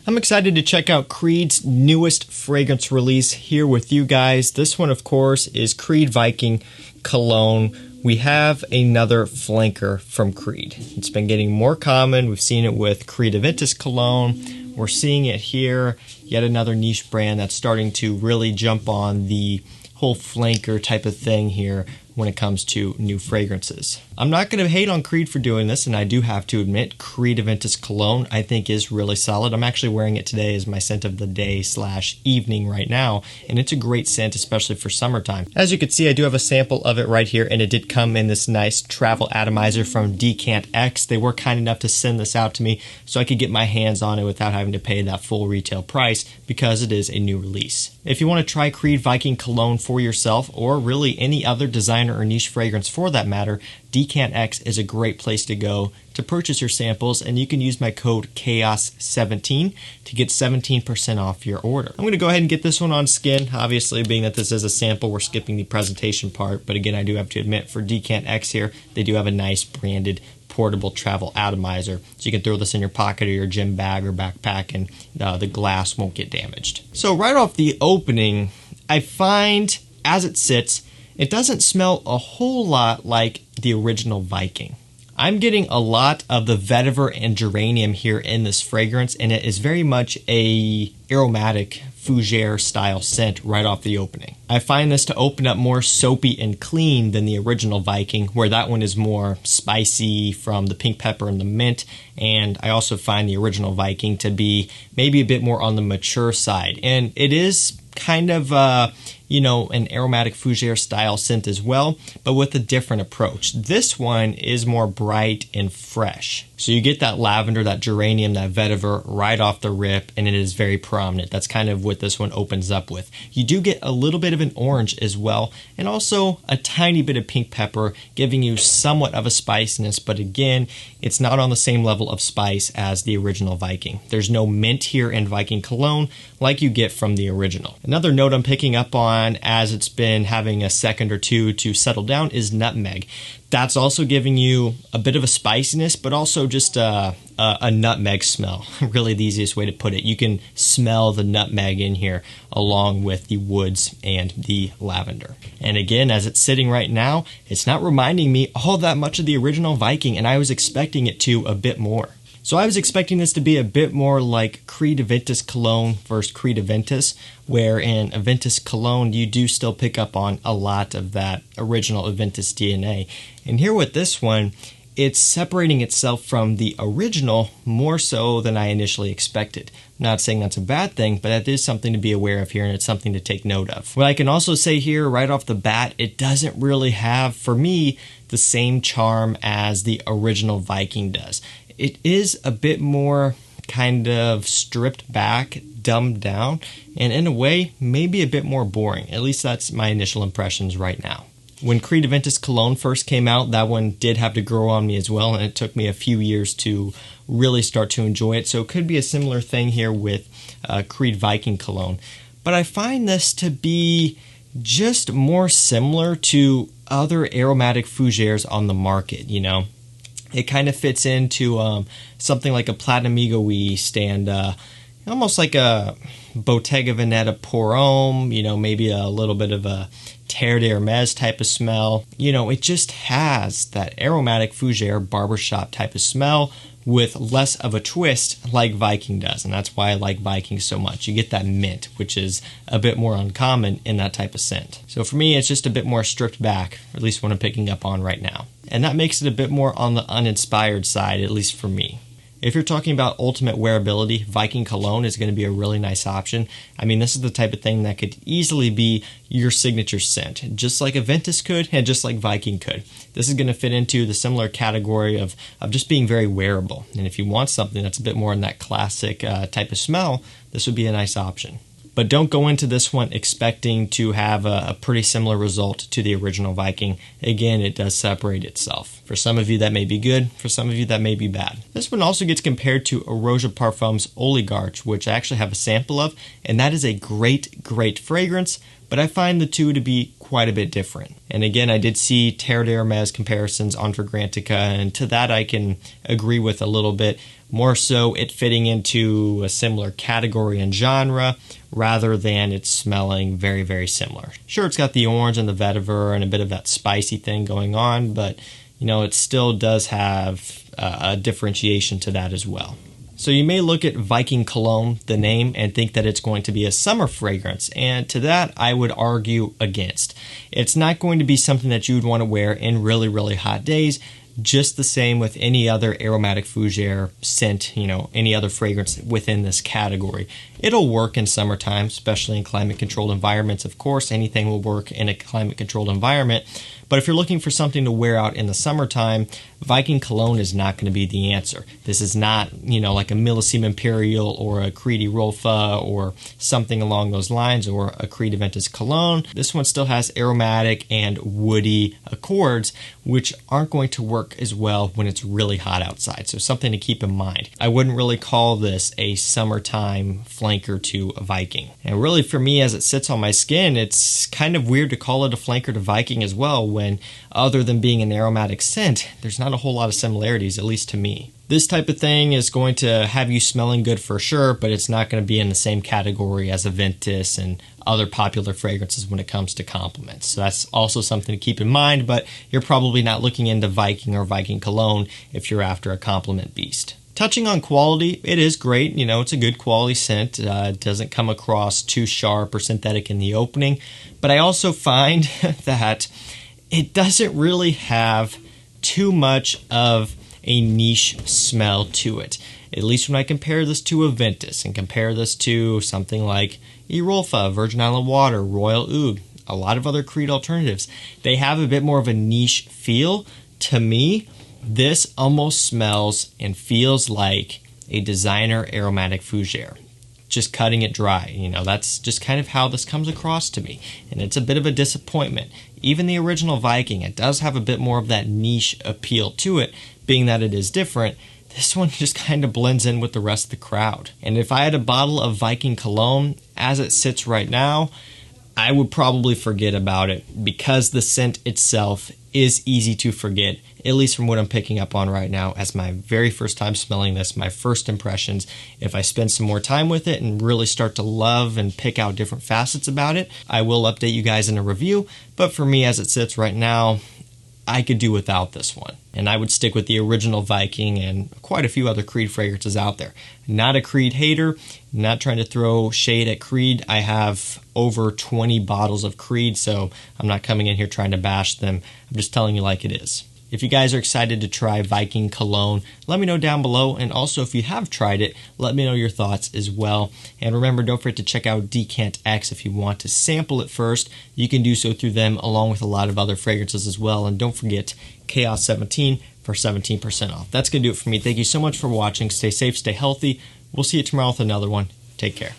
I'm excited to check out Creed's newest fragrance release here with you guys. This one, of course, is Creed Viking Cologne. We have another flanker from Creed. It's been getting more common. We've seen it with Creed Aventus Cologne. We're seeing it here. Yet another niche brand that's starting to really jump on the whole flanker type of thing here when it comes to new fragrances. I'm not going to hate on Creed for doing this, and I do have to admit, Creed Aventus Cologne I think is really solid. I'm actually wearing it today as my scent of the day / evening right now, and it's a great scent, especially for summertime. As you can see, I do have a sample of it right here, and it did come in this nice travel atomizer from Decant X. They were kind enough to send this out to me so I could get my hands on it without having to pay that full retail price because it is a new release. If you want to try Creed Viking Cologne for yourself, or really any other designer or niche fragrance for that matter, Decant X is a great place to go to purchase your samples, and you can use my code CHAOS17 to get 17% off your order. I'm going to go ahead and get this one on skin. Obviously, being that this is a sample, we're skipping the presentation part, but again, I do have to admit, for Decant X here, they do have a nice branded portable travel atomizer, so you can throw this in your pocket or your gym bag or backpack, and the glass won't get damaged. So right off the opening, I find as it sits, it doesn't smell a whole lot like the original Viking. I'm getting a lot of the vetiver and geranium here in this fragrance, and it is very much a aromatic fougere style scent right off the opening. I find this to open up more soapy and clean than the original Viking, where that one is more spicy from the pink pepper and the mint, and I also find the original Viking to be maybe a bit more on the mature side. And it is kind of an aromatic fougere style scent as well, but with a different approach. This one is more bright and fresh. So you get that lavender, that geranium, that vetiver right off the rip, and it is very prominent. That's kind of what this one opens up with. You do get a little bit of an orange as well, and also a tiny bit of pink pepper, giving you somewhat of a spiciness, but again, it's not on the same level of spice as the original Viking. There's no mint here in Viking Cologne like you get from the original. Another note I'm picking up on as it's been having a second or two to settle down is nutmeg. That's also giving you a bit of a spiciness, but also just a nutmeg smell. Really the easiest way to put it. You can smell the nutmeg in here along with the woods and the lavender. And again, as it's sitting right now, it's not reminding me all that much of the original Viking, and I was expecting it to a bit more. So I was expecting this to be a bit more like Creed Aventus Cologne versus Creed Aventus, where in Aventus Cologne you do still pick up on a lot of that original Aventus DNA. And here with this one, it's separating itself from the original more so than I initially expected. I'm not saying that's a bad thing, but that is something to be aware of here, and it's something to take note of. What I can also say here right off the bat, it doesn't really have, for me, the same charm as the original Viking does. It is a bit more kind of stripped back, dumbed down, and in a way, maybe a bit more boring. At least that's my initial impressions right now. When Creed Aventus Cologne first came out, that one did have to grow on me as well, and it took me a few years to really start to enjoy it. So it could be a similar thing here with Creed Viking Cologne. But I find this to be just more similar to other aromatic fougères on the market, you know. It kind of fits into something like a Platinum Egoist and almost like a Bottega Veneta Pour Homme, maybe a little bit of a Terre d'Hermès type of smell. It just has that aromatic fougère barbershop type of smell with less of a twist like Viking does, and that's why I like Viking so much. You get that mint, which is a bit more uncommon in that type of scent. So for me, it's just a bit more stripped back, or at least what I'm picking up on right now. And that makes it a bit more on the uninspired side, at least for me. If you're talking about ultimate wearability, Viking Cologne is going to be a really nice option. I mean, this is the type of thing that could easily be your signature scent, just like Aventus could and just like Viking could. This is going to fit into the similar category of just being very wearable. And if you want something that's a bit more in that classic type of smell, this would be a nice option. But don't go into this one expecting to have a pretty similar result to the original Viking. Again, it does separate itself. For some of you that may be good, for some of you that may be bad. This one also gets compared to Eau de Parfum's Oligarch, which I actually have a sample of, and that is a great fragrance, but I find the two to be quite a bit different. And again, I did see Terre d'Hermes comparisons on Fragrantica, and to that I can agree with a little bit, more so it fitting into a similar category and genre rather than it smelling very, very similar. Sure, it's got the orange and the vetiver and a bit of that spicy thing going on, but it still does have a differentiation to that as well. So you may look at Viking Cologne, the name, and think that it's going to be a summer fragrance, and to that I would argue against. It's not going to be something that you would want to wear in really, really hot days, just the same with any other aromatic fougere scent, any other fragrance within this category. It'll work in summertime, especially in climate-controlled environments. Of course, anything will work in a climate-controlled environment. But if you're looking for something to wear out in the summertime, Viking Cologne is not going to be the answer. This is not, like a Millésime Imperial or a Creed Rolfa or something along those lines, or a Creed Aventus Cologne. This one still has aromatic and woody accords, which aren't going to work as well when it's really hot outside. So something to keep in mind. I wouldn't really call this a summertime flanker to a Viking. And really for me, as it sits on my skin, it's kind of weird to call it a flanker to Viking as well, when other than being an aromatic scent, there's not a whole lot of similarities, at least to me. This type of thing is going to have you smelling good for sure, but it's not going to be in the same category as Aventus and other popular fragrances when it comes to compliments. So that's also something to keep in mind, but you're probably not looking into Viking or Viking Cologne if you're after a compliment beast. Touching on quality, it is great. It's a good quality scent. It doesn't come across too sharp or synthetic in the opening, but I also find that it doesn't really have too much of a niche smell to it. At least when I compare this to Aventus and compare this to something like Rolfa, Virgin Island Water, Royal Oud, a lot of other Creed alternatives, they have a bit more of a niche feel. To me, this almost smells and feels like a designer aromatic fougere. Just cutting it dry. That's just kind of how this comes across to me. And it's a bit of a disappointment. Even the original Viking, it does have a bit more of that niche appeal to it, being that it is different. This one just kind of blends in with the rest of the crowd. And if I had a bottle of Viking Cologne as it sits right now, I would probably forget about it, because the scent itself is easy to forget, at least from what I'm picking up on right now as my very first time smelling this, my first impressions. If I spend some more time with it and really start to love and pick out different facets about it, I will update you guys in a review. But for me, as it sits right now, I could do without this one. And I would stick with the original Viking and quite a few other Creed fragrances out there. Not a Creed hater, not trying to throw shade at Creed. I have over 20 bottles of Creed, so I'm not coming in here trying to bash them. I'm just telling you like it is. If you guys are excited to try Viking Cologne, let me know down below. And also, if you have tried it, let me know your thoughts as well. And remember, don't forget to check out Decant X if you want to sample it first. You can do so through them, along with a lot of other fragrances as well. And don't forget Chaos 17 for 17% off. That's going to do it for me. Thank you so much for watching. Stay safe, stay healthy. We'll see you tomorrow with another one. Take care.